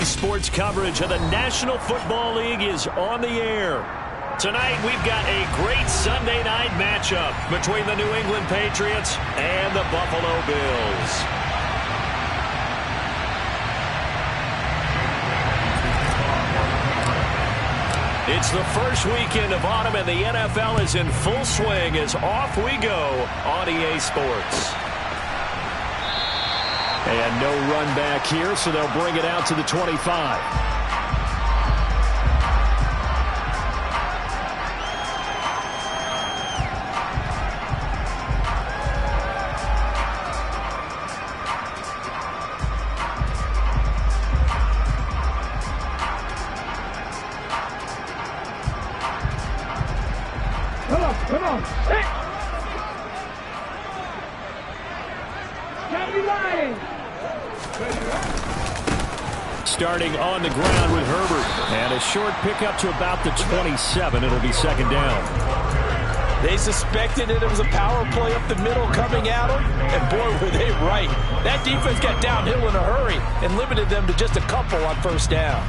EA Sports coverage of the National Football League is on the air. Tonight, we've got a great Sunday night matchup between the New England Patriots and the Buffalo Bills. It's the first weekend of autumn, and the NFL is in full swing as off we go on EA Sports. And no run back here, so they'll bring it out to the 25. Come on. Hey. Can't be lying. Starting on the ground with Herbert. And a short pickup to about the 27. It'll be second down. They suspected that it was a power play up the middle coming at them. And boy, were they right. That defense got downhill in a hurry and limited them to just a couple on first down.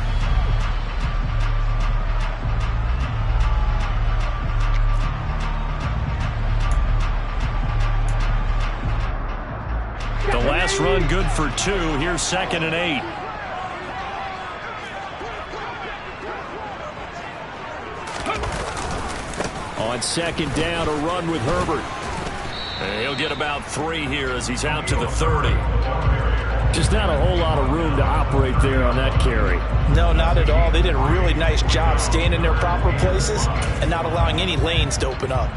The last run good for 2. Here's 2nd and 8. On second down, a run with Herbert. And he'll get about 3 here as he's out to the 30. Just not a whole lot of room to operate there on that carry. No, not at all. They did a really nice job staying in their proper places and not allowing any lanes to open up.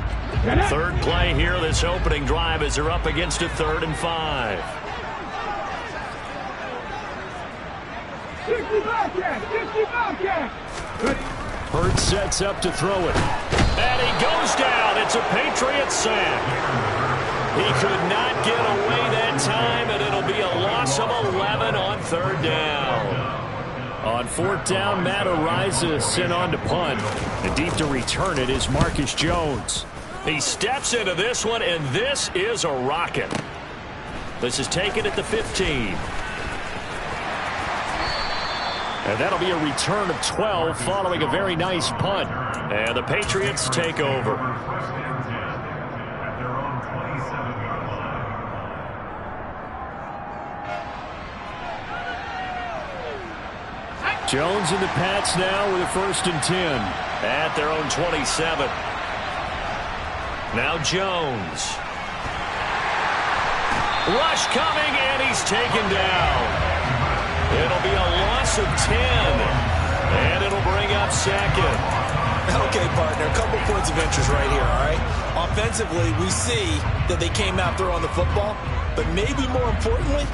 Third play here, this opening drive, as they're up against a 3rd and 5. 60 Bobcat. Hurts sets up to throw it. And he goes down. It's a Patriot sack. He could not get away that time, and it'll be a loss of 11 on 3rd down. On 4th down, Matt Ariza sent on to punt. And deep to return it is Marcus Jones. He steps into this one, and this is a rocket. This is taken at the 15. And that'll be a return of 12 following a very nice punt. And the Patriots take over. Jones and the Pats now with a 1st and 10 at their own 27. Now Jones. Rush coming, and he's taken down. It'll be a loss of 10, and it'll bring up 2nd. Okay, partner, a couple points of interest right here, all right? Offensively, we see that they came out throwing the football, but maybe more importantly,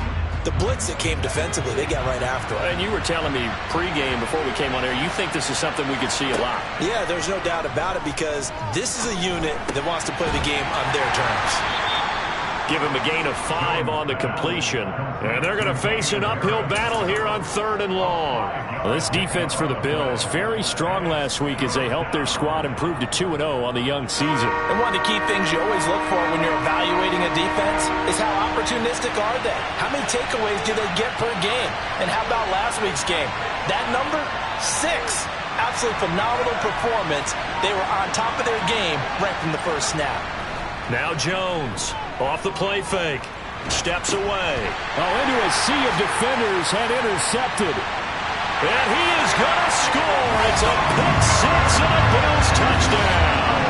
the blitz that came defensively, they got right after it. And you were telling me pregame before we came on air, you think this is something we could see a lot. Yeah, there's no doubt about it, because this is a unit that wants to play the game on their terms. Give him a gain of 5 on the completion. And they're going to face an uphill battle here on 3rd and long. Well, this defense for the Bills, very strong last week as they helped their squad improve to 2-0 on the young season. And one of the key things you always look for when you're evaluating a defense is how opportunistic are they? How many takeaways do they get per game? And how about last week's game? That number? 6. Absolutely phenomenal performance. They were on top of their game right from the first snap. Now Jones, off the play fake, steps away. Oh, into a sea of defenders, had intercepted. And he is going to score. It's a pick 6 and a Bills touchdown.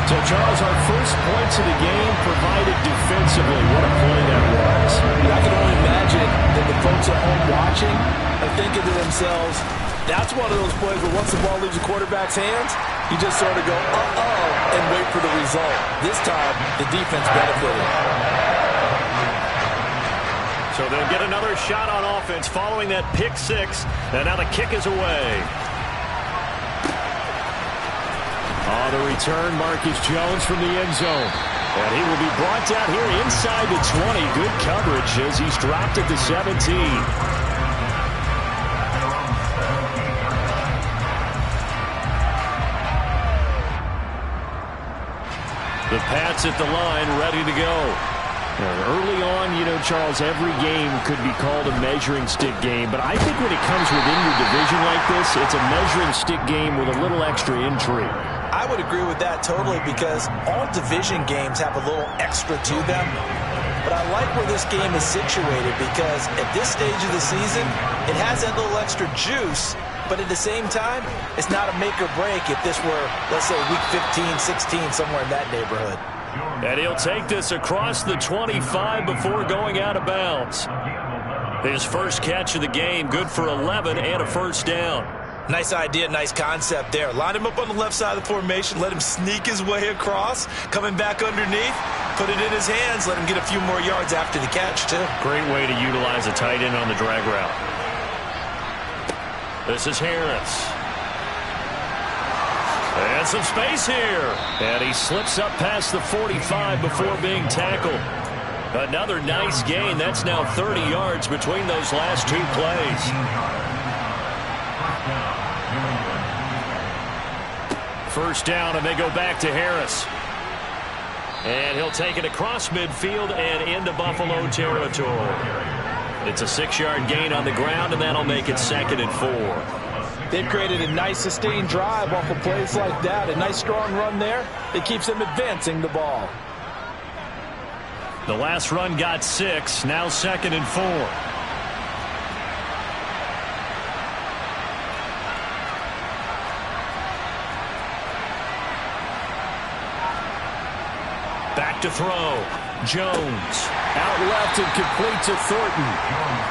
So, Charles, our first points of the game provided defensively. What a play that was. I can only imagine that the folks at home watching are thinking to themselves, that's one of those plays where once the ball leaves the quarterback's hands, you just sort of go, uh-oh, and wait for the result. This time, the defense benefited. So they'll get another shot on offense following that pick 6. And now the kick is away. On the return, Marcus Jones from the end zone. And he will be brought down here inside the 20. Good coverage as he's dropped at the 17. The Pats at the line, ready to go. Early on, you know, Charles, every game could be called a measuring stick game. But I think when it comes within your division like this, it's a measuring stick game with a little extra intrigue. I would agree with that totally because all division games have a little extra to them. But I like where this game is situated because at this stage of the season, it has that little extra juice. But at the same time, it's not a make or break if this were, let's say, week 15, 16, somewhere in that neighborhood. And he'll take this across the 25 before going out of bounds. His first catch of the game, good for 11 and a first down. Nice idea, nice concept there. Line him up on the left side of the formation, let him sneak his way across, coming back underneath, put it in his hands, let him get a few more yards after the catch, too. Great way to utilize a tight end on the drag route. This is Harris. And some space here. And he slips up past the 45 before being tackled. Another nice gain. That's now 30 yards between those last two plays. First down, and they go back to Harris. And he'll take it across midfield and into Buffalo territory. It's a 6-yard gain on the ground, and that'll make it 2nd and 4. They've created a nice sustained drive off of plays like that. A nice strong run there that keeps them advancing the ball. The last run got 6. Now 2nd and 4. Back to throw. Jones. Out left and complete to Thornton.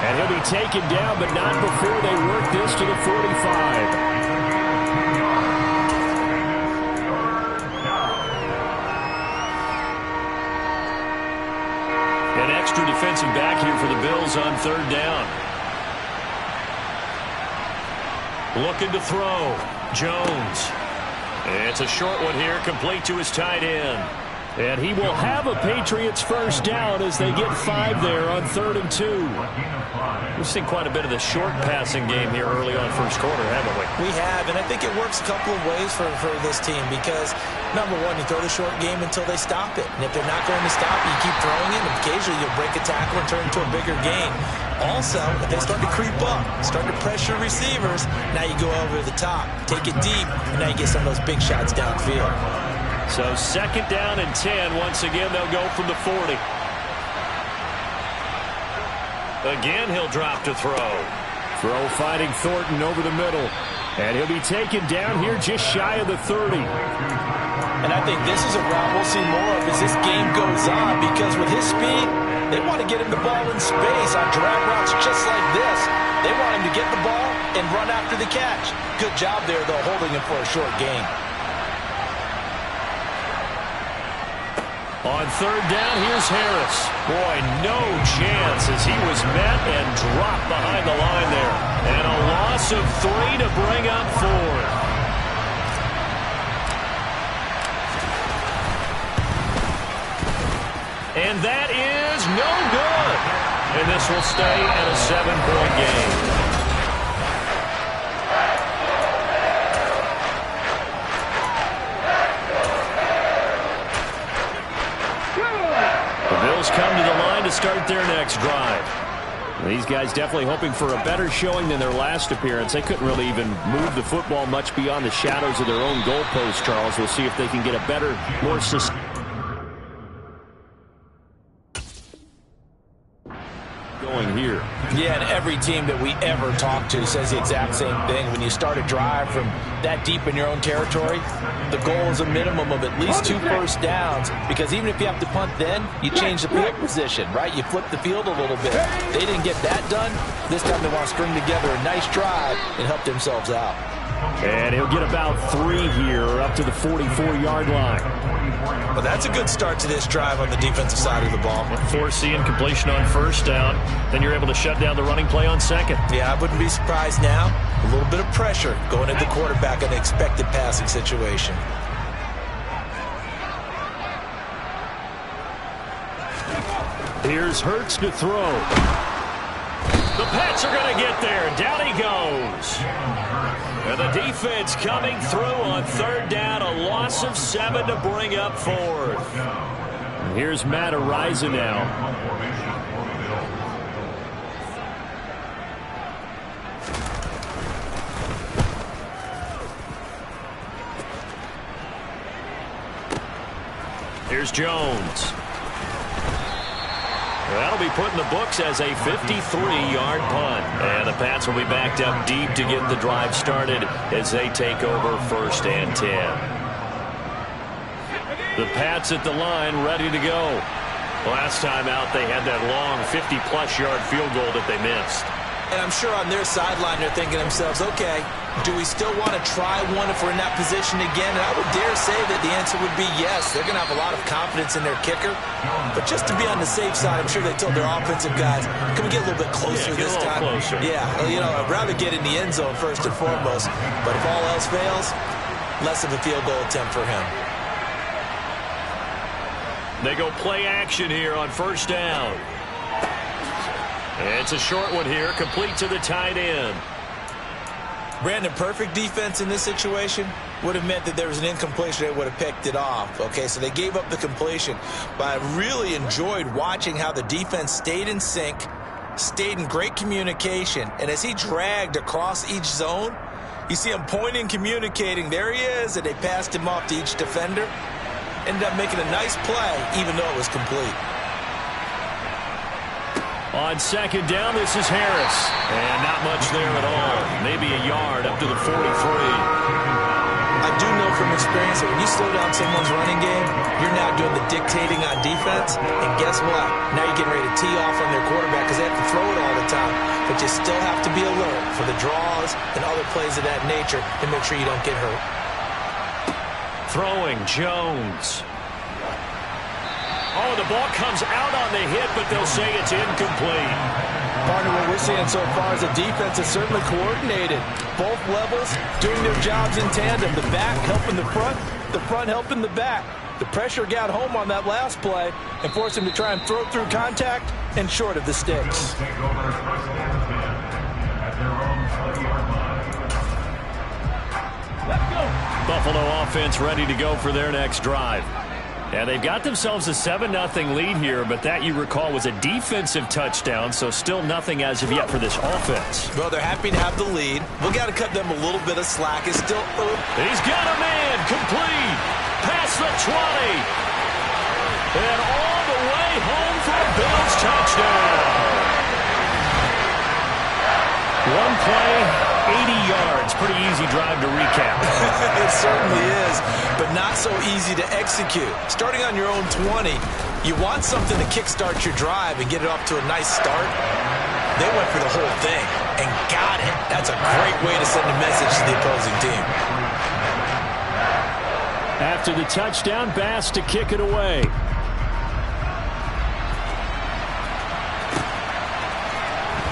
And he'll be taken down, but not before they work this to the 45. An extra defensive back here for the Bills on 3rd down. Looking to throw. Jones. It's a short one here, complete to his tight end. And he will have a Patriots first down as they get 5 there on 3rd and 2. We've seen quite a bit of the short passing game here early on first quarter, haven't we? We have, and I think it works a couple of ways for this team because, number one, you throw the short game until they stop it. And if they're not going to stop it, you keep throwing it, and occasionally you'll break a tackle and turn into a bigger gain. Also, if they start to creep up, start to pressure receivers, now you go over the top, take it deep, and now you get some of those big shots downfield. So 2nd down and 10. Once again, they'll go from the 40. Again, he'll drop to throw. Throw fighting Thornton over the middle. And he'll be taken down here just shy of the 30. And I think this is a route we'll see more of as this game goes on because with his speed, they want to get him the ball in space on drag routes just like this. They want him to get the ball and run after the catch. Good job there, though, holding him for a short gain. On 3rd down, here's Harris. Boy, no chance as he was met and dropped behind the line there. And a loss of 3 to bring up 4th. And that is no good. And this will stay at a 7-point game. Come to the line to start their next drive. These guys definitely hoping for a better showing than their last appearance. They couldn't really even move the football much beyond the shadows of their own goalpost, Charles. We'll see if they can get a better, more sustained going here. Yeah, and every team that we ever talk to says the exact same thing. When you start a drive from that deep in your own territory, the goal is a minimum of at least 2 first downs because even if you have to punt then, you change the field position, right? You flip the field a little bit. They didn't get that done. This time they want to string together a nice drive and help themselves out. And he'll get about 3 here up to the 44-yard line. Well, that's a good start to this drive on the defensive side of the ball. Forcing completion on 1st down. Then you're able to shut down the running play on 2nd. Yeah, I wouldn't be surprised now. A little bit of pressure going at the quarterback in an expected passing situation. Here's Hurts to throw. The Pats are going to get there. Down he goes. And the defense coming through on 3rd down. A loss of 7 to bring up 4th. Here's Matt Ariza now. Here's Jones. That'll be put in the books as a 53-yard punt. And the Pats will be backed up deep to get the drive started as they take over 1st and 10. The Pats at the line ready to go. Last time out, they had that long 50-plus yard field goal that they missed. And I'm sure on their sideline they're thinking to themselves, okay, do we still want to try one if we're in that position again? And I would dare say that the answer would be yes. They're going to have a lot of confidence in their kicker. But just to be on the safe side, I'm sure they told their offensive guys, can we get a little bit closer this time? Closer. Yeah, you know, I'd rather get in the end zone first and foremost. But if all else fails, less of a field goal attempt for him. They go play action here on 1st down. It's a short one here, complete to the tight end. Brandon, perfect defense in this situation would have meant that there was an incompletion that would have picked it off. Okay, so they gave up the completion. But I really enjoyed watching how the defense stayed in sync, stayed in great communication, and as he dragged across each zone, you see him pointing, communicating. There he is, and they passed him off to each defender. Ended up making a nice play, even though it was complete. On 2nd down, this is Harris. And not much there at all. Maybe a yard up to the 43. I do know from experience that when you slow down someone's running game, you're now doing the dictating on defense. And guess what? Now you're getting ready to tee off on their quarterback because they have to throw it all the time. But you still have to be alert for the draws and other plays of that nature to make sure you don't get hurt. Throwing, Jones. Oh, the ball comes out on the hit, but they'll say it's incomplete. Partner, what we're seeing so far is the defense is certainly coordinated. Both levels doing their jobs in tandem. The back helping the front helping the back. The pressure got home on that last play and forced him to try and throw through contact and short of the sticks. Buffalo offense ready to go for their next drive. And they've got themselves a 7-0 lead here, but that, you recall, was a defensive touchdown, so still nothing as of yet for this offense. Well, they're happy to have the lead. We've got to cut them a little bit of slack. It's still... He's got a man, complete, past the 20. And all the way home for a Bills touchdown. One play, 80 yards. Pretty easy drive to recap. It certainly is, but not so easy to execute. Starting on your own 20, you want something to kickstart your drive and get it off to a nice start. They went for the whole thing and got it. That's a great way to send a message to the opposing team. After the touchdown, Bass to kick it away.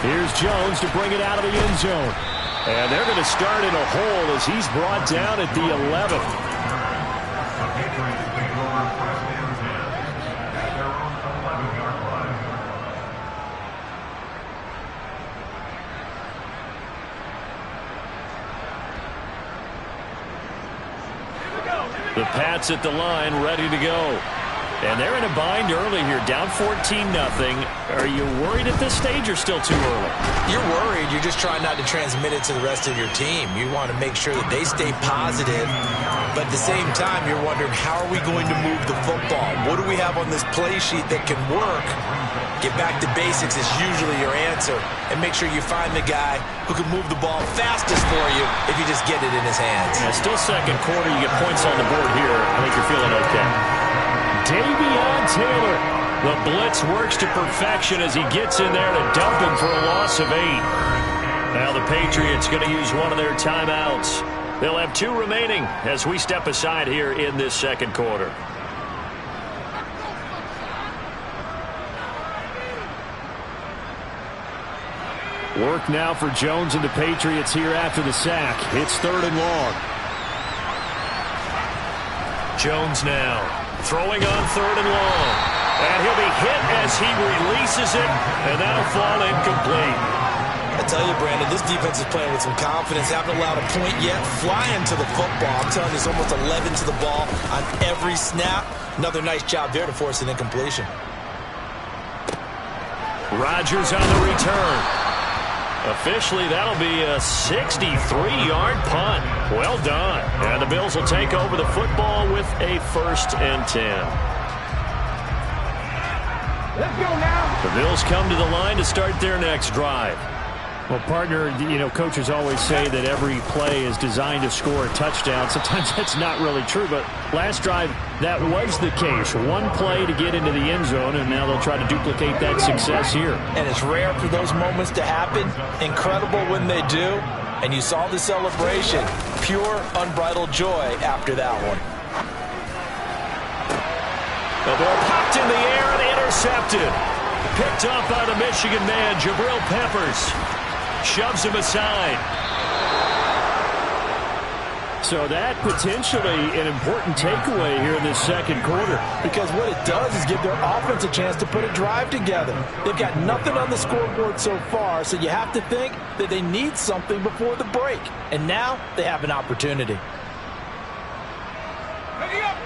Here's Jones to bring it out of the end zone. And they're going to start in a hole as he's brought down at the 11th. The Pats at the line ready to go. And they're in a bind early here, down 14-0. Are you worried at this stage or still too early? You're worried. You're just trying not to transmit it to the rest of your team. You want to make sure that they stay positive. But at the same time, you're wondering, how are we going to move the football? What do we have on this play sheet that can work? Get back to basics is usually your answer. And make sure you find the guy who can move the ball fastest for you if you just get it in his hands. Yeah, still second quarter. You get points on the board here. I think you're feeling okay. Davion Taylor. The blitz works to perfection as he gets in there to dump him for a loss of 8. Now the Patriots going to use one of their timeouts. They'll have 2 remaining as we step aside here in this second quarter. Work now for Jones and the Patriots here after the sack. It's 3rd and long. Jones now throwing on 3rd and long. And he'll be hit as he releases it, and that'll fall incomplete. I tell you, Brandon, this defense is playing with some confidence. Haven't allowed a point yet. Flying to the football. I'm telling you, it's almost 11 to the ball on every snap. Another nice job there to force an incompletion. Rodgers on the return. Officially, that'll be a 63-yard punt. Well done. And the Bills will take over the football with a 1st and 10. Let's go now. The Bills come to the line to start their next drive. Well, partner, coaches always say that every play is designed to score a touchdown. Sometimes that's not really true, but last drive, that was the case. One play to get into the end zone, and now they'll try to duplicate that success here. And it's rare for those moments to happen. Incredible when they do. And you saw the celebration. Pure, unbridled joy after that one. The ball popped in the air and intercepted. Picked up by the Michigan man, Jabril Peppers. Shoves him aside. So that potentially an important takeaway here in this second quarter. Because what it does is give their offense a chance to put a drive together. They've got nothing on the scoreboard so far, so you have to think that they need something before the break. And now they have an opportunity.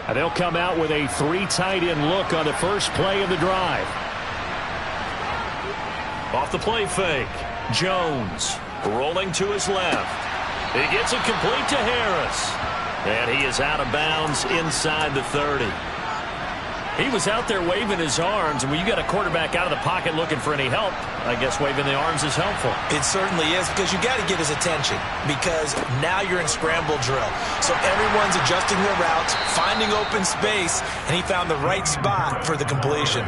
And they'll come out with a 3 tight end look on the first play of the drive. Off the play fake. Jones rolling to his left. He gets it complete to Harris. And he is out of bounds inside the 30. He was out there waving his arms, and when you got a quarterback out of the pocket looking for any help, I guess waving the arms is helpful. It certainly is, because you got to get his attention, because now you're in scramble drill. So everyone's adjusting their routes, finding open space, and he found the right spot for the completion.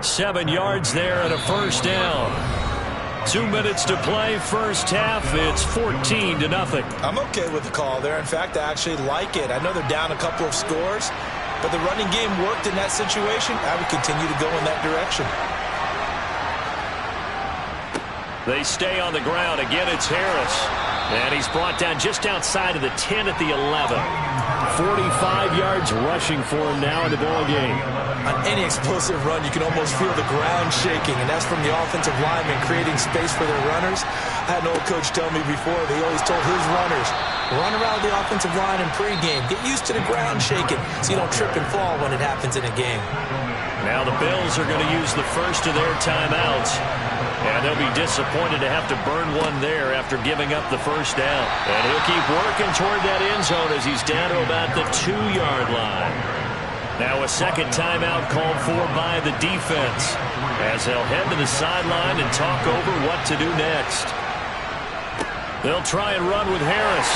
7 yards there and a 1st down. 2 minutes to play, first half. It's 14-0. I'm okay with the call there. In fact, I actually like it. I know they're down a couple of scores, but the running game worked in that situation. I would continue to go in that direction. They stay on the ground. Again, it's Harris. And he's brought down just outside of the 10 at the 11. 45 yards rushing for him now in the ball game. On any explosive run, you can almost feel the ground shaking, and that's from the offensive linemen creating space for their runners. I had an old coach tell me before, they always told his runners, run around the offensive line in pregame. Get used to the ground shaking so you don't trip and fall when it happens in a game. Now the Bills are going to use the first of their timeouts. And they'll be disappointed to have to burn one there after giving up the first down. And he'll keep working toward that end zone as he's down to about the 2-yard line. Now a second timeout called for by the defense as they'll head to the sideline and talk over what to do next. They'll try and run with Harris.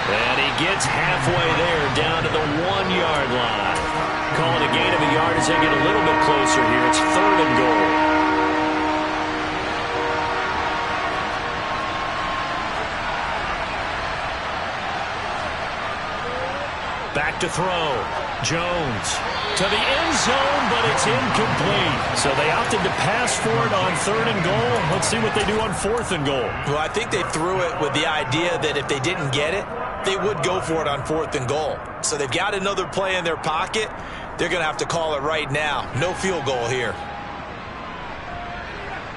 And he gets halfway there down to the 1-yard line. Calling a gain of a yard as they get a little bit closer here. It's 3rd and goal. Back to throw. Jones to the end zone, but it's incomplete. So they opted to pass for it on 3rd and goal. Let's see what they do on 4th and goal. Well, I think they threw it with the idea that if they didn't get it, they would go for it on 4th and goal. So they've got another play in their pocket. They're going to have to call it right now. No field goal here.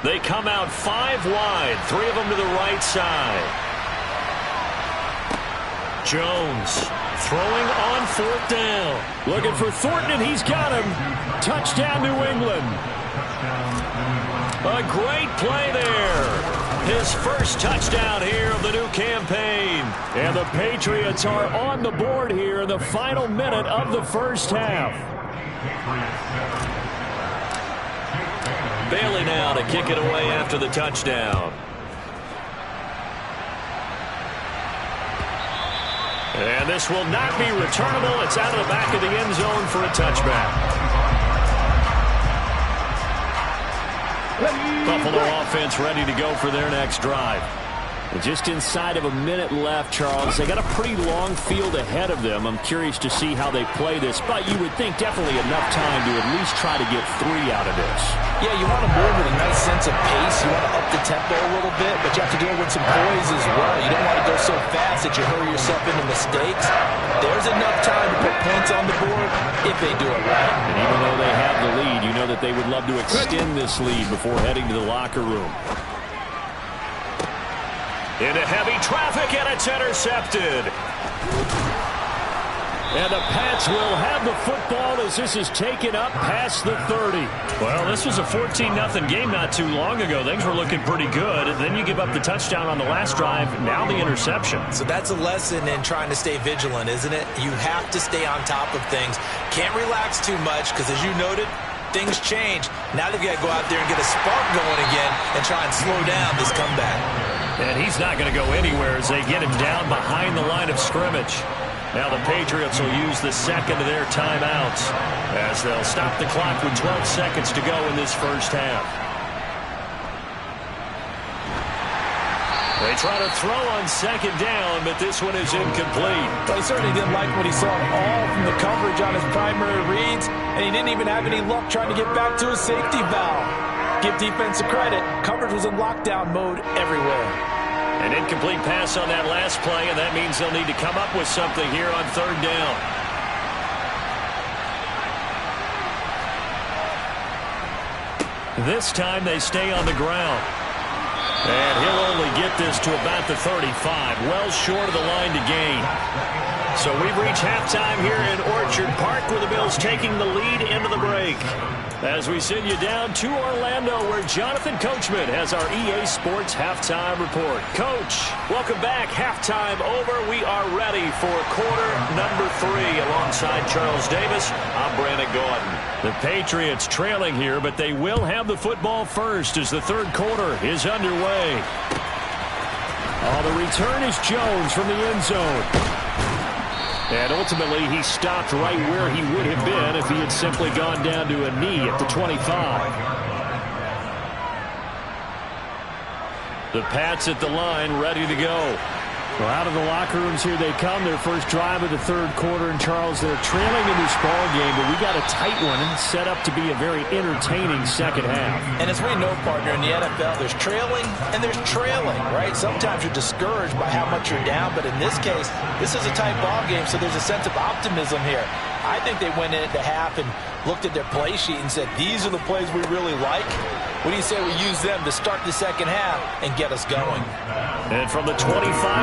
They come out 5 wide, 3 of them to the right side. Jones throwing on 4th down. Looking for Thornton, and he's got him. Touchdown, New England. A great play there. His first touchdown here of the new campaign. And the Patriots are on the board here in the final minute of the first half. Bailey now to kick it away after the touchdown. And this will not be returnable. It's out of the back of the end zone for a touchback. Buffalo offense ready to go for their next drive. Just inside of a minute left, Charles. They got a pretty long field ahead of them. I'm curious to see how they play this, but you would think definitely enough time to at least try to get 3 out of this. Yeah, you want to move with a nice sense of pace. You want to up the tempo a little bit, but you have to do it with some poise as well. You don't want to go so fast that you hurry yourself into mistakes. There's enough time to put points on the board if they do it right. And even though they have the lead, you know that they would love to extend this lead before heading to the locker room. Into heavy traffic, and it's intercepted. And the Pats will have the football as this is taken up past the 30. Well, this was a 14-0 game not too long ago. Things were looking pretty good. Then you give up the touchdown on the last drive. Now the interception. So that's a lesson in trying to stay vigilant, isn't it? You have to stay on top of things. Can't relax too much because, as you noted, things change. Now they've got to go out there and get a spark going again and try and slow down this comeback. And he's not going to go anywhere as they get him down behind the line of scrimmage. Now the Patriots will use the second of their timeouts as they'll stop the clock with 12 seconds to go in this first half. They try to throw on second down, but this one is incomplete. Well, he certainly didn't like what he saw at all from the coverage on his primary reads, and he didn't even have any luck trying to get back to his safety valve. Give defense credit. Coverage was in lockdown mode everywhere. An incomplete pass on that last play, and that means they'll need to come up with something here on third down. This time they stay on the ground. And he'll only get this to about the 35, well short of the line to gain. So we've reached halftime here in Orchard Park with the Bills taking the lead into the break. As we send you down to Orlando where Jonathan Coachman has our EA Sports Halftime Report. Coach, welcome back. Halftime over. We are ready for quarter number 3 alongside Charles Davis. I'm Brandon Gordon. The Patriots trailing here, but they will have the football first as the third quarter is underway. Oh, the return is Jones from the end zone. And ultimately, he stopped right where he would have been if he had simply gone down to a knee at the 25. The Pats at the line, ready to go. Well, out of the locker rooms here they come. Their first drive of the third quarter. And, Charles, they're trailing in this ball game, but we got a tight one and set up to be a very entertaining second half. And as we know, partner, in the NFL, there's trailing and there's trailing, right? Sometimes you're discouraged by how much you're down, but in this case, this is a tight ball game, so there's a sense of optimism here. I think they went into half and looked at their play sheet and said, these are the plays we really like. What do you say we use them to start the second half and get us going? And from the 25,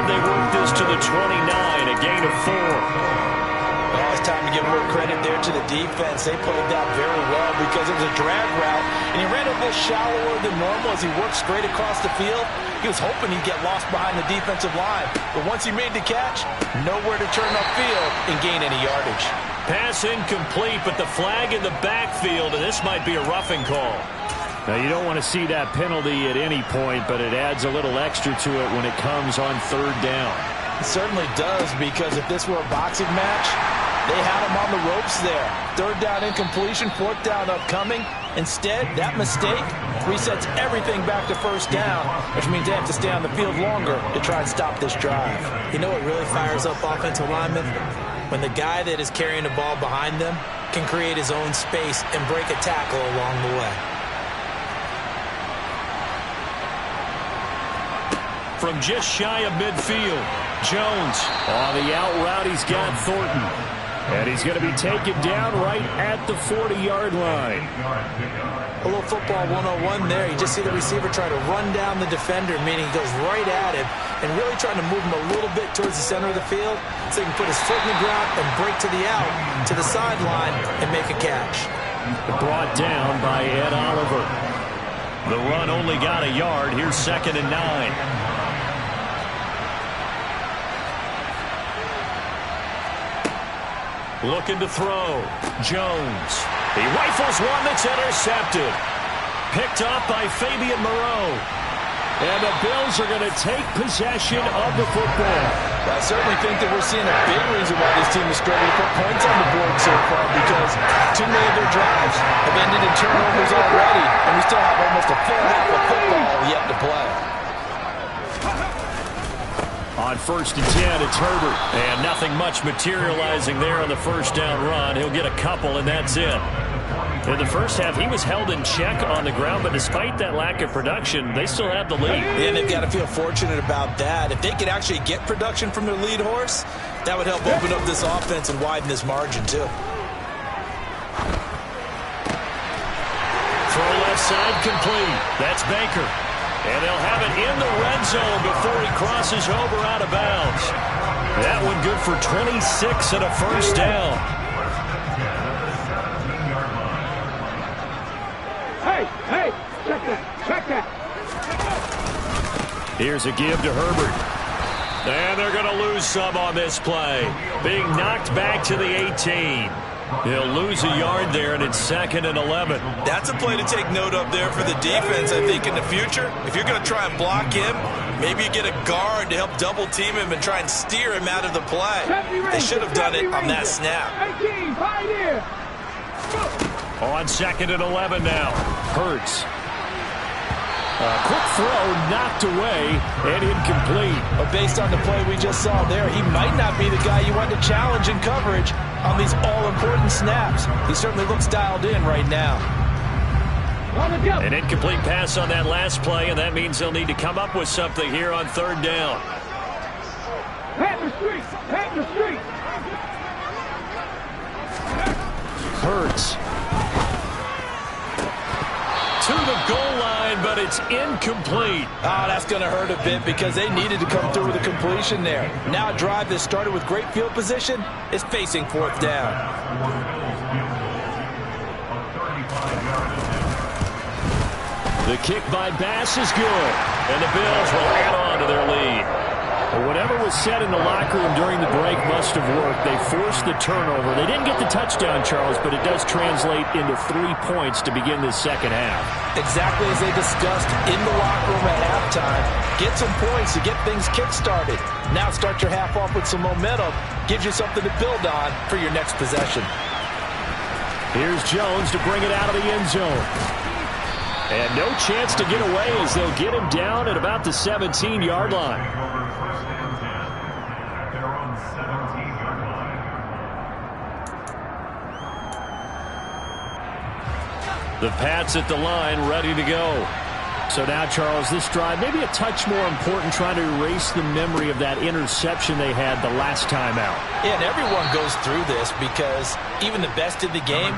they work this to the 29, a gain of 4. Well, it's time to give more credit there to the defense. They played that very well because it was a drag route, and he ran a little shallower than normal as he worked straight across the field. He was hoping he'd get lost behind the defensive line, but once he made the catch, nowhere to turn upfield and gain any yardage. Pass incomplete, but the flag in the backfield, and this might be a roughing call. Now, you don't want to see that penalty at any point, but it adds a little extra to it when it comes on third down. It certainly does, because if this were a boxing match, they had him on the ropes there. Third down incompletion, fourth down upcoming. Instead, that mistake resets everything back to first down, which means they have to stay on the field longer to try and stop this drive. You know what really fires up offensive linemen? When the guy that is carrying the ball behind them can create his own space and break a tackle along the way. From just shy of midfield, Jones. On the out route, he's got Thornton. And he's going to be taken down right at the 40-yard line. A little football 101 there. You just see the receiver try to run down the defender, meaning he goes right at him and really trying to move him a little bit towards the center of the field so he can put his foot in the ground and break to the out, to the sideline, and make a catch. Brought down by Ed Oliver. The run only got a yard. Here's 2nd and 9. Looking to throw. Jones. He rifles one that's intercepted. Picked off by Fabian Moreau. And the Bills are going to take possession of the football. I certainly think that we're seeing a big reason why this team is struggling to put points on the board so far, because too many of their drives have ended in turnovers already, and we still have almost a full half of football yet to play. On 1st and 10, it's Herbert. And nothing much materializing there on the first down run. He'll get a couple, and that's it. In the first half, he was held in check on the ground, but despite that lack of production, they still have the lead. And they've got to feel fortunate about that. If they could actually get production from their lead horse, that would help open up this offense and widen this margin, too. Throw left side complete. That's Baker. And they'll have it in the red zone before he crosses over out of bounds. That one good for 26 and a first down. Hey, check that. Here's a give to Herbert. And they're going to lose some on this play. Being knocked back to the 18. He'll lose a yard there, and it's 2nd and 11. That's a play to take note of there for the defense, I think, in the future. If you're going to try and block him, maybe you get a guard to help double-team him and try and steer him out of the play. They should have done it on that snap. 18, pioneer. On 2nd and 11 now. Hurts. A quick throw knocked away and incomplete. But based on the play we just saw there, he might not be the guy you want to challenge in coverage on these all-important snaps. He certainly looks dialed in right now. An incomplete pass on that last play, and that means they'll need to come up with something here on 3rd down. Pat the street. Hurts. To the goal line, but it's incomplete. Oh, that's going to hurt a bit because they needed to come through with a completion there. Now a drive that started with great field position is facing 4th down. The kick by Bass is good, and the Bills will add on to their lead. Well, whatever was said in the locker room during the break must have worked. They forced the turnover. They didn't get the touchdown, Charles, but it does translate into 3 points to begin this second half. Exactly as they discussed in the locker room at halftime. Get some points to get things kick-started. Now start your half off with some momentum. Gives you something to build on for your next possession. Here's Jones to bring it out of the end zone. And no chance to get away as they'll get him down at about the 17-yard line. The Pats at the line, ready to go. So now, Charles, this drive maybe a touch more important, trying to erase the memory of that interception they had the last time out. Yeah, and everyone goes through this because even the best in the game,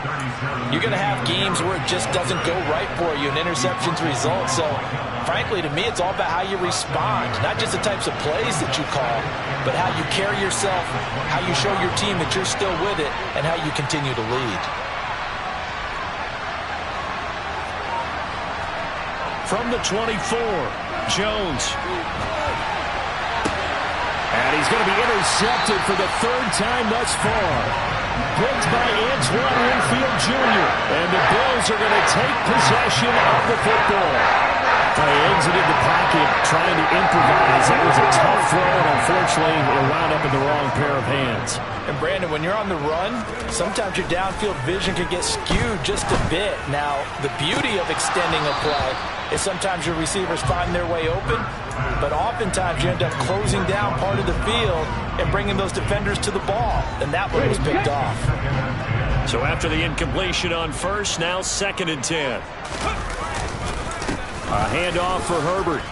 you're going to have games where it just doesn't go right for you and interceptions result. So, frankly, to me, it's all about how you respond, not just the types of plays that you call, but how you carry yourself, how you show your team that you're still with it, and how you continue to lead. From the 24, Jones. And he's going to be intercepted for the 3rd time thus far. Picked by Antoine Winfield Jr. And the Bills are going to take possession of the football. They exited the pocket trying to improvise. That was a tough throw, and unfortunately, it wound up in the wrong pair of hands. And, Brandon, when you're on the run, sometimes your downfield vision can get skewed just a bit. Now, the beauty of extending a play is sometimes your receivers find their way open, but oftentimes you end up closing down part of the field and bringing those defenders to the ball, and that one was picked off. So after the incompletion on first, now 2nd and 10. A handoff for Herbert.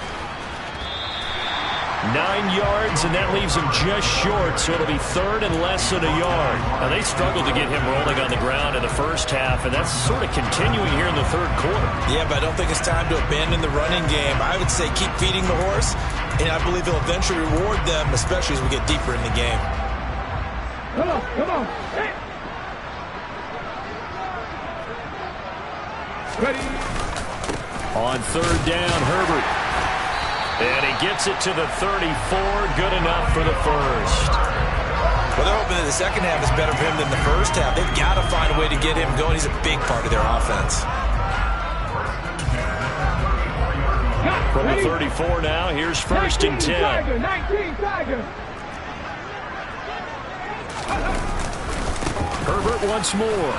9 yards, and that leaves him just short, so it'll be 3rd and less than a yard. Now, they struggled to get him rolling on the ground in the first half, and that's sort of continuing here in the 3rd quarter. Yeah, but I don't think it's time to abandon the running game. I would say keep feeding the horse, and I believe he'll eventually reward them, especially as we get deeper in the game. Come on. Hey. Ready. On 3rd down, Herbert. And he gets it to the 34. Good enough for the first. Well, they're hoping that the second half is better for him than the first half. They've got to find a way to get him going. He's a big part of their offense. From the 34 now, here's 1st and 10. 19 Tiger. Herbert once more.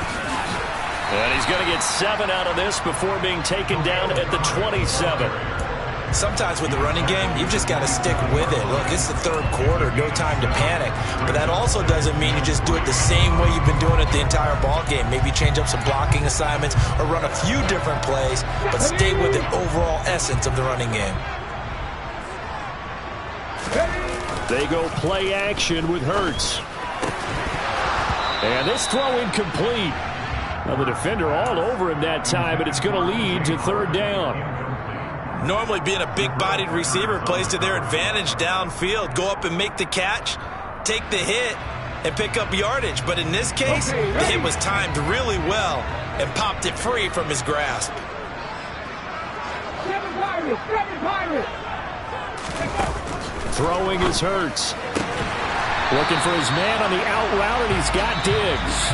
And he's going to get 7 out of this before being taken down at the 27. Sometimes with the running game, you've just got to stick with it. Look, it's the 3rd quarter, no time to panic. But that also doesn't mean you just do it the same way you've been doing it the entire ball game. Maybe change up some blocking assignments or run a few different plays, but stay with the overall essence of the running game. They go play action with Hurts. And this throw incomplete. Now the defender all over him that time, but it's going to lead to 3rd down. Normally being a big-bodied receiver plays to their advantage downfield. Go up and make the catch. take the hit and pick up yardage. But in this case, the hit was timed really well and popped it free from his grasp. Seven Pirates. Throwing is Hurts. Looking for his man on the out route, and he's got Diggs.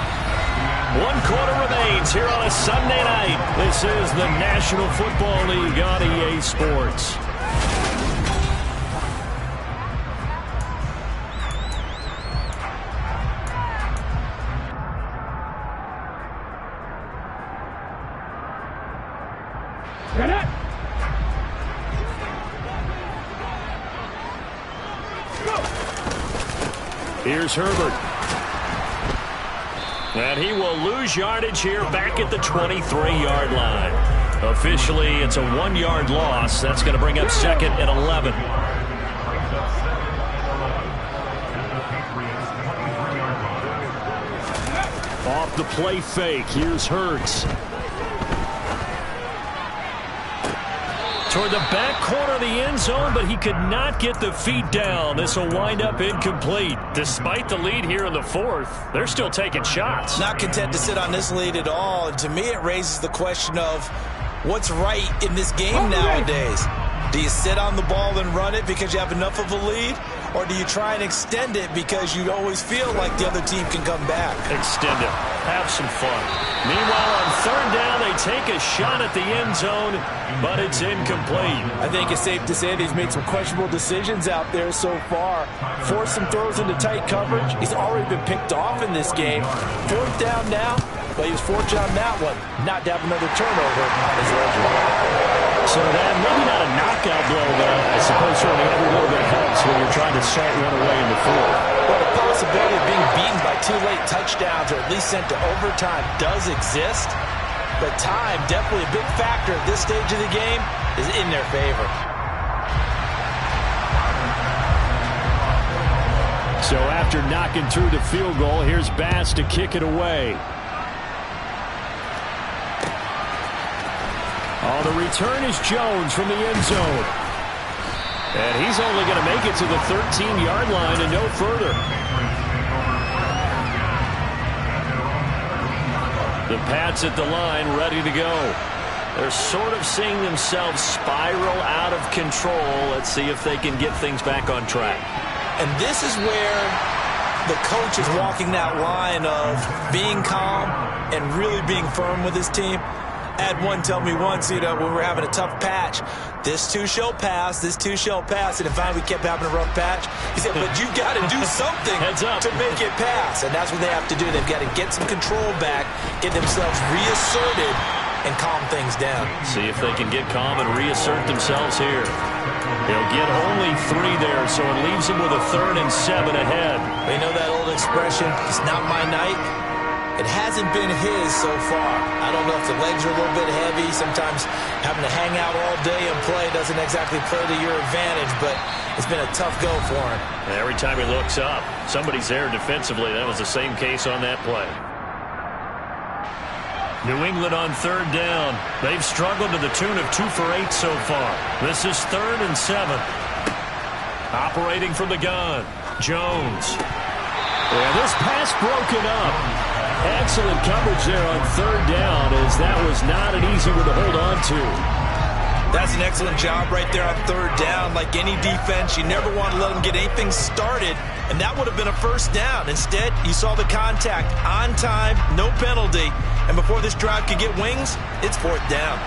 1 quarter remains here on a Sunday night. This is the National Football League on EA Sports. Get it. Here's Herbert. And he will lose yardage here back at the 23-yard line. Officially, it's a 1-yard loss. That's going to bring up second and 11. Off the play fake. Here's Hurts. Toward the back corner of the end zone, but he could not get the feet down. This will wind up incomplete. Despite the lead here in the fourth, they're still taking shots. Not content to sit on this lead at all. And to me, it raises the question of what's right in this game nowadays. Do you sit on the ball and run it because you have enough of a lead? Or do you try and extend it because you always feel like the other team can come back? Extend it. Have some fun. Meanwhile, on third down, they take a shot at the end zone, but it's incomplete. I think it's safe to say that he's made some questionable decisions out there so far. Forced some throws into tight coverage. He's already been picked off in this game. Fourth down now, but he was fortunate on that one, not to have another turnover on his ledger. So that maybe not a knockout blow, but I suppose certainly every little bit helps when you're trying to salt one away in the fourth. Well, the possibility of being beaten by 2 late touchdowns or at least sent to overtime does exist, but time, definitely a big factor at this stage of the game, is in their favor. So after knocking through the field goal, here's Bass to kick it away. Oh, the return is Jones from the end zone. And he's only going to make it to the 13-yard line and no further. The Pats at the line, ready to go. They're sort of seeing themselves spiral out of control. Let's see if they can get things back on track. And this is where the coach is walking that line of being calm and really being firm with his team. I had one tell me once, when we were having a tough patch, this too shall pass, this too shall pass, and finally we kept having a rough patch. He said, but you got to do something to make it pass, and that's what they have to do. They've got to get some control back, get themselves reasserted, and calm things down. See if they can get calm and reassert themselves here. They'll get only 3 there, so it leaves them with a 3rd and 7 ahead. You know that old expression, it's not my night? It hasn't been his so far. I don't know if the legs are a little bit heavy. Sometimes having to hang out all day and play doesn't exactly play to your advantage, but it's been a tough go for him. And every time he looks up, somebody's there defensively. That was the same case on that play. New England on 3rd down. They've struggled to the tune of 2 for 8 so far. This is 3rd and 7. Operating from the gun, Jones. Yeah, this pass broken up. Excellent coverage there on 3rd down, as that was not an easy one to hold on to. That's an excellent job right there on 3rd down. Like any defense, you never want to let them get anything started, and that would have been a 1st down. Instead, you saw the contact on time, no penalty, and before this drive could get wings, it's 4th down.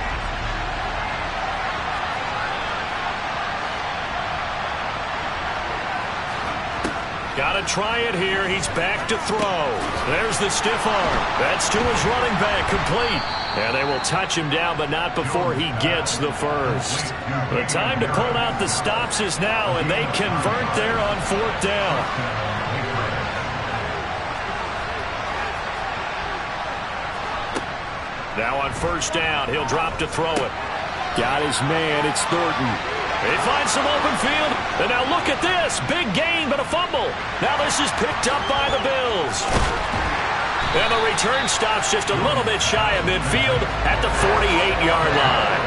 Got to try it here. He's back to throw. There's the stiff arm. That's to his running back, complete. And they will touch him down, but not before he gets the first. The time to pull out the stops is now, and they convert there on 4th down. Now on 1st down, he'll drop to throw it. Got his man. It's Thornton. He finds some open field, and now look at this. Big gain, but a fumble. Now this is picked up by the Bills. And the return stops just a little bit shy of midfield at the 48-yard line.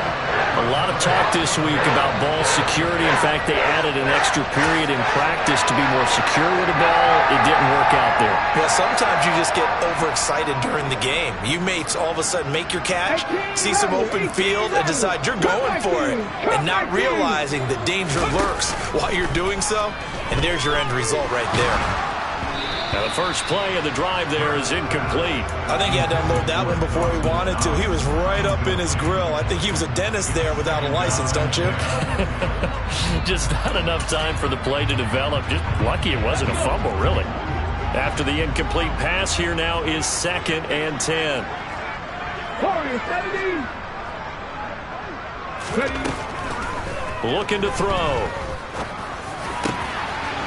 A lot of talk this week about ball security. In fact, they added an extra period in practice to be more secure with the ball. It didn't work out there. Yeah, sometimes you just get overexcited during the game. You mates all of a sudden make your catch, see some open field, and decide you're going for it, and not realizing that danger lurks while you're doing so. And there's your end result right there. Now the first play of the drive there is incomplete. I think he had to unload that one before he wanted to. He was right up in his grill. I think he was a dentist there without a license, don't you? Just not enough time for the play to develop. Just lucky it wasn't a fumble, really. After the incomplete pass, here now is 2nd and 10. Looking to throw.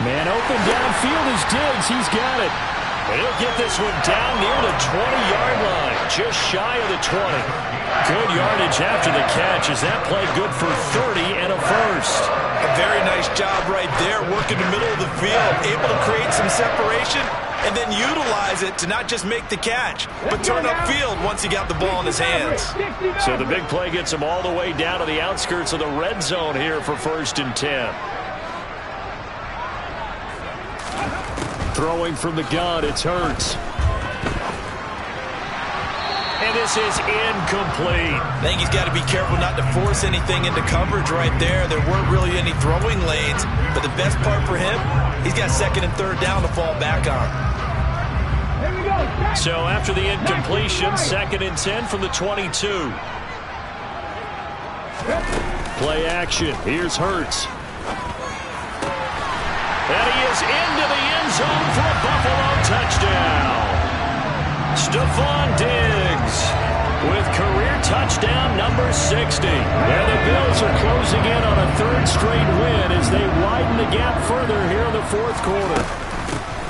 Man open downfield is Diggs. He's got it. And he'll get this one down near the 20-yard line, just shy of the 20. Good yardage after the catch. Is that play good for 30 and a first? A very nice job right there, working the middle of the field, able to create some separation and then utilize it to not just make the catch, but turn upfield once he got the ball in his hands. So the big play gets him all the way down to the outskirts of the red zone here for 1st and 10. Throwing from the gun, it's Hurts. And this is incomplete. I think he's got to be careful not to force anything into coverage right there. There weren't really any throwing lanes, but the best part for him, he's got 2nd and 3rd down to fall back on. So after the incompletion, 2nd and 10 from the 22. Play action. Here's Hurts. And he is into the end zone for a Buffalo touchdown. Stephon Diggs with career touchdown number 60. And the Bills are closing in on a 3rd straight win as they widen the gap further here in the 4th quarter.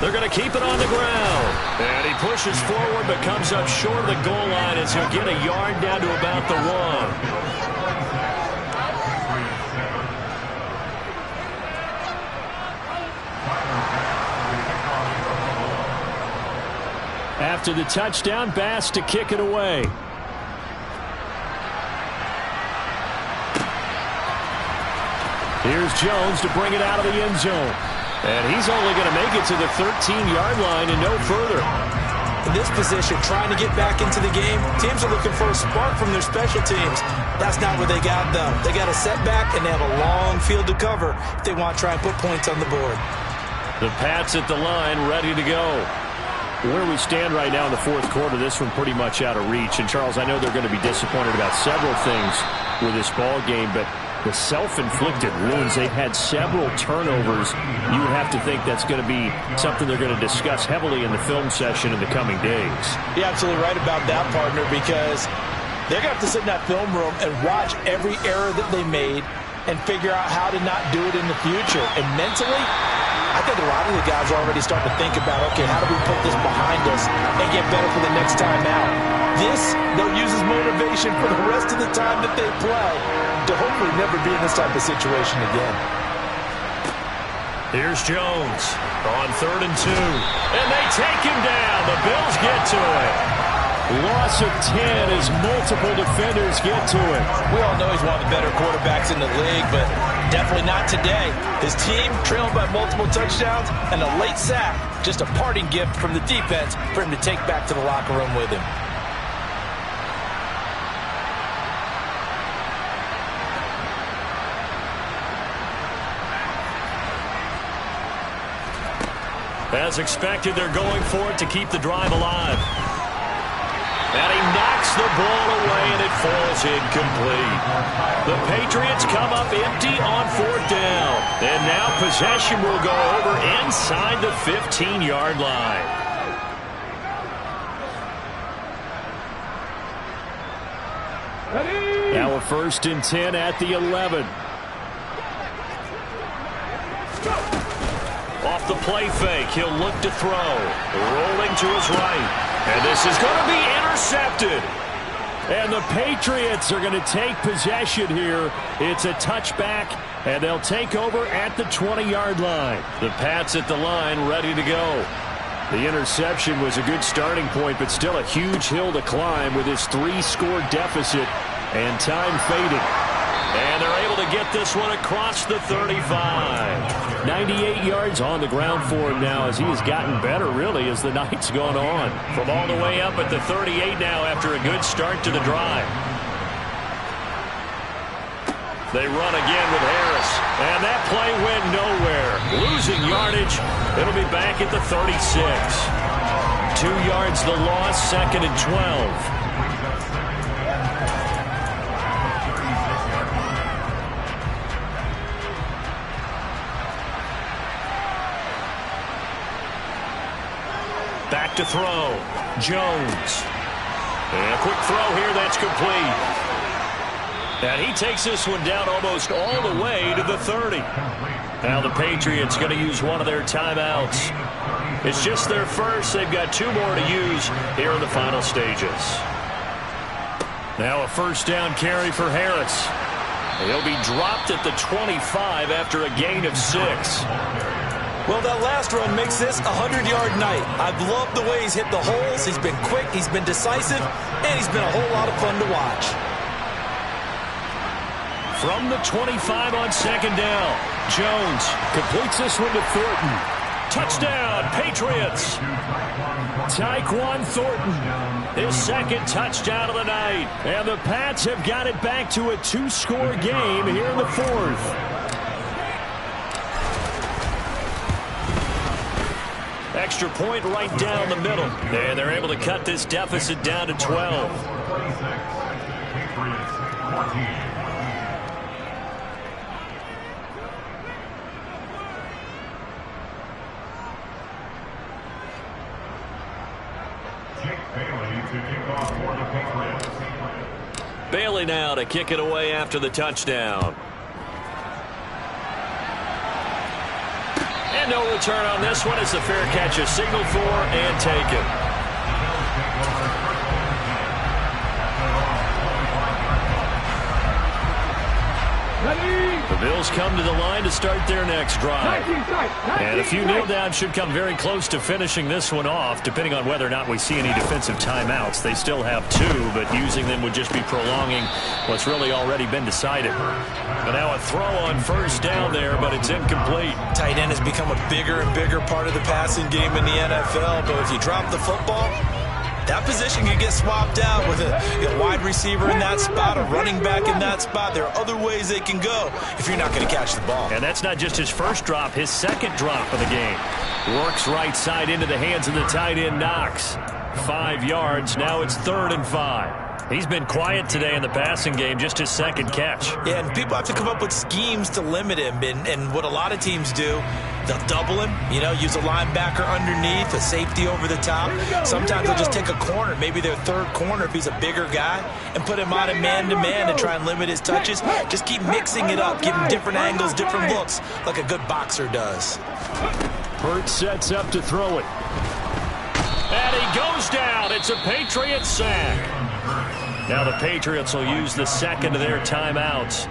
They're going to keep it on the ground. And he pushes forward but comes up short of the goal line as he'll get a yard down to about the 1. After the touchdown, Bass to kick it away. Here's Jones to bring it out of the end zone. And he's only going to make it to the 13-yard line and no further. In this position, trying to get back into the game, teams are looking for a spark from their special teams. That's not what they got, though. They got a setback, and they have a long field to cover if they want to try and put points on the board. The Pats at the line, ready to go. Where we stand right now in the 4th quarter, this one pretty much out of reach. And, Charles, I know they're going to be disappointed about several things with this ball game, but the self-inflicted wounds, they've had several turnovers. You would have to think that's going to be something they're going to discuss heavily in the film session in the coming days. You're absolutely right about that, partner, because they're going to have to sit in that film room and watch every error that they made and figure out how to not do it in the future. And mentally, I think a lot of the guys are already starting to think about, okay, how do we put this behind us and get better for the next time out? This, they'll use as motivation for the rest of the time that they play to hopefully never be in this type of situation again. Here's Jones on 3rd and 2. And they take him down. The Bills get to it. Loss of 10 as multiple defenders get to it. We all know he's one of the better quarterbacks in the league, but definitely not today. His team trailed by multiple touchdowns and a late sack. Just a parting gift from the defense for him to take back to the locker room with him. As expected, they're going for it to keep the drive alive. And he knocks the ball away, and it falls incomplete. The Patriots come up empty on 4th down. And now possession will go over inside the 15-yard line. Now a 1st and 10 at the 11. Off the play fake, he'll look to throw. Rolling to his right. And this is going to be intercepted. And the Patriots are going to take possession here. It's a touchback, and they'll take over at the 20-yard line. The Pats at the line, ready to go. The interception was a good starting point, but still a huge hill to climb with his 3-score deficit And time fading. And they're able to get this one across the 35. 98 yards on the ground for him now as he has gotten better, really, as the night's gone on. From all the way up at the 38 now after a good start to the drive. They run again with Harris. And that play went nowhere. Losing yardage. It'll be back at the 36. 2 yards the loss, 2nd and 12. Back to throw. Jones. And a quick throw here. That's complete. And he takes this one down almost all the way to the 30. Now the Patriots going to use one of their timeouts. It's just their first. They've got 2 more to use here in the final stages. Now a first down carry for Harris. He'll be dropped at the 25 after a gain of 6. Well, that last run makes this a 100-yard night. I've loved the way he's hit the holes. He's been quick, he's been decisive, and he's been a whole lot of fun to watch. From the 25 on 2nd down, Jones completes this one to Thornton. Touchdown, Patriots. Tyquan Thornton, his 2nd touchdown of the night. And the Pats have got it back to a 2-score game here in the 4th. Extra point right down the middle. And they're able to cut this deficit down to 12. Bailey now to kick it away after the touchdown. And no return on this one. It's a fair catch, a signal for and taken. The Bills come to the line to start their next drive. And a few kneel downs should come very close to finishing this one off, depending on whether or not we see any defensive timeouts. They still have 2, but using them would just be prolonging what's really already been decided. And now a throw on first down there, but it's incomplete. Tight end has become a bigger and bigger part of the passing game in the NFL, but if you drop the football, that position can get swapped out with a wide receiver in that spot, a running back in that spot. There are other ways they can go if you're not going to catch the ball. And that's not just his first drop, his 2nd drop of the game. Works right side into the hands of the tight end, Knox. 5 yards, now it's 3rd and 5. He's been quiet today in the passing game, just his 2nd catch. Yeah, and people have to come up with schemes to limit him. And what a lot of teams do, they'll double him, use a linebacker underneath, a safety over the top. Sometimes they'll just take a corner, maybe their 3rd corner if he's a bigger guy, and put him out of man-to-man and try and limit his touches. Just keep mixing it up, give him different angles, different looks, like a good boxer does. Hurt sets up to throw it. And he goes down. It's a Patriot sack. Now the Patriots will use the 2nd of their timeouts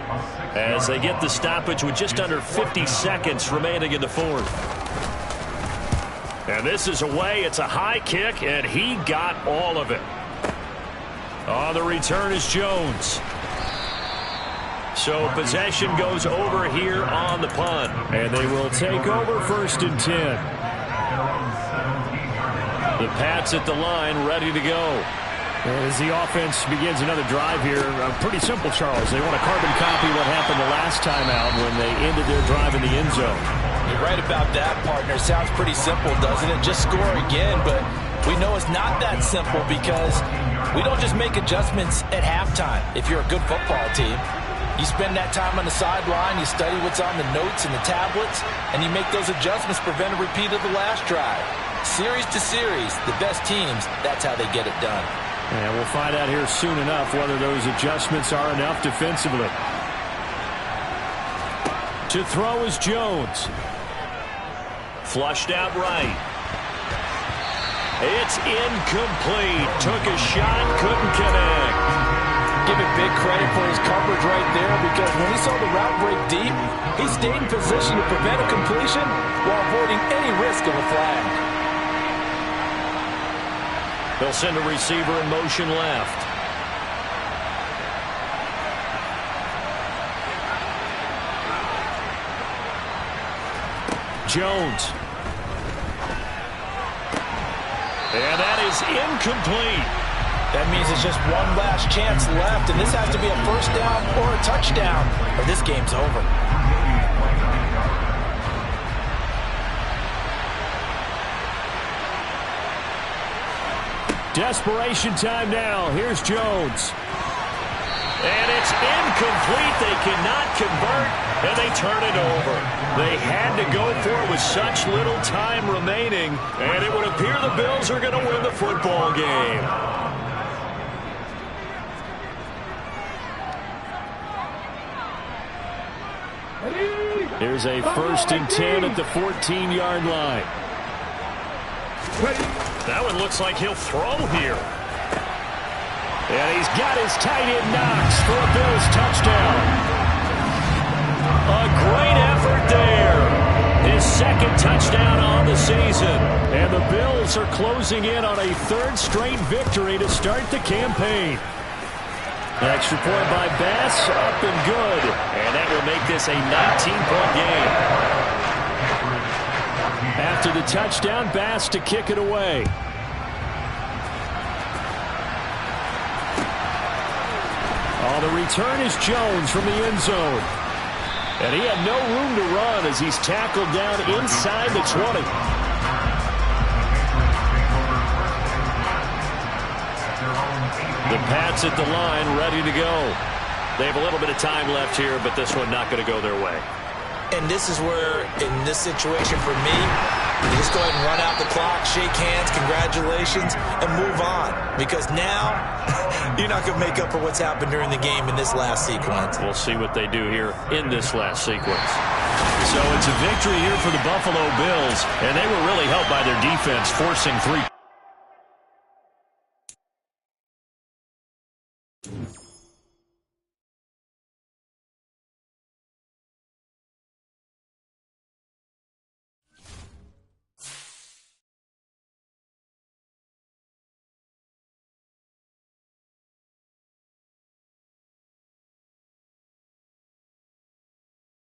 as they get the stoppage with just under 50 seconds remaining in the 4th. And this is away. It's a high kick, and he got all of it. On the return is Jones. So possession goes over here on the punt. And they will take over 1st and 10. The Pats at the line ready to go. As the offense begins another drive here, pretty simple, Charles. They want to carbon copy what happened the last time out when they ended their drive in the end zone. You're right about that, partner. Sounds pretty simple, doesn't it? Just score again, but we know it's not that simple because we don't just make adjustments at halftime. If you're a good football team, you spend that time on the sideline, you study what's on the notes and the tablets, and you make those adjustments, prevent a repeat of the last drive. Series to series, the best teams, that's how they get it done. And we'll find out here soon enough whether those adjustments are enough defensively. To throw is Jones. Flushed out right. It's incomplete. Took a shot, couldn't connect. Give it big credit for his coverage right there because when he saw the route break deep, he stayed in position to prevent a completion while avoiding any risk of a flag. They'll send a receiver in motion left. Jones. And that is incomplete. That means it's just one last chance left, and this has to be a first down or a touchdown, or this game's over. Desperation time now. Here's Jones. And it's incomplete. They cannot convert, and they turn it over. They had to go for it with such little time remaining, and it would appear the Bills are going to win the football game. Here's a 1st and 10 at the 14-yard line. That one looks like he'll throw here. And he's got his tight end Knox for a Bills touchdown. A great effort there. His 2nd touchdown on the season. And the Bills are closing in on a 3rd straight victory to start the campaign. Extra point by Bass, up and good. And that will make this a 19-point game. After the touchdown, Bass to kick it away. The return is Jones from the end zone. And he had no room to run as he's tackled down inside the 20. The Pats at the line, ready to go. They have a little bit of time left here, but this one not going to go their way. And this is where, in this situation for me, you just go ahead and run out the clock, shake hands, congratulations, and move on. Because now, you're not going to make up for what's happened during the game in this last sequence. We'll see what they do here in this last sequence. So it's a victory here for the Buffalo Bills, and they were really helped by their defense, forcing 3.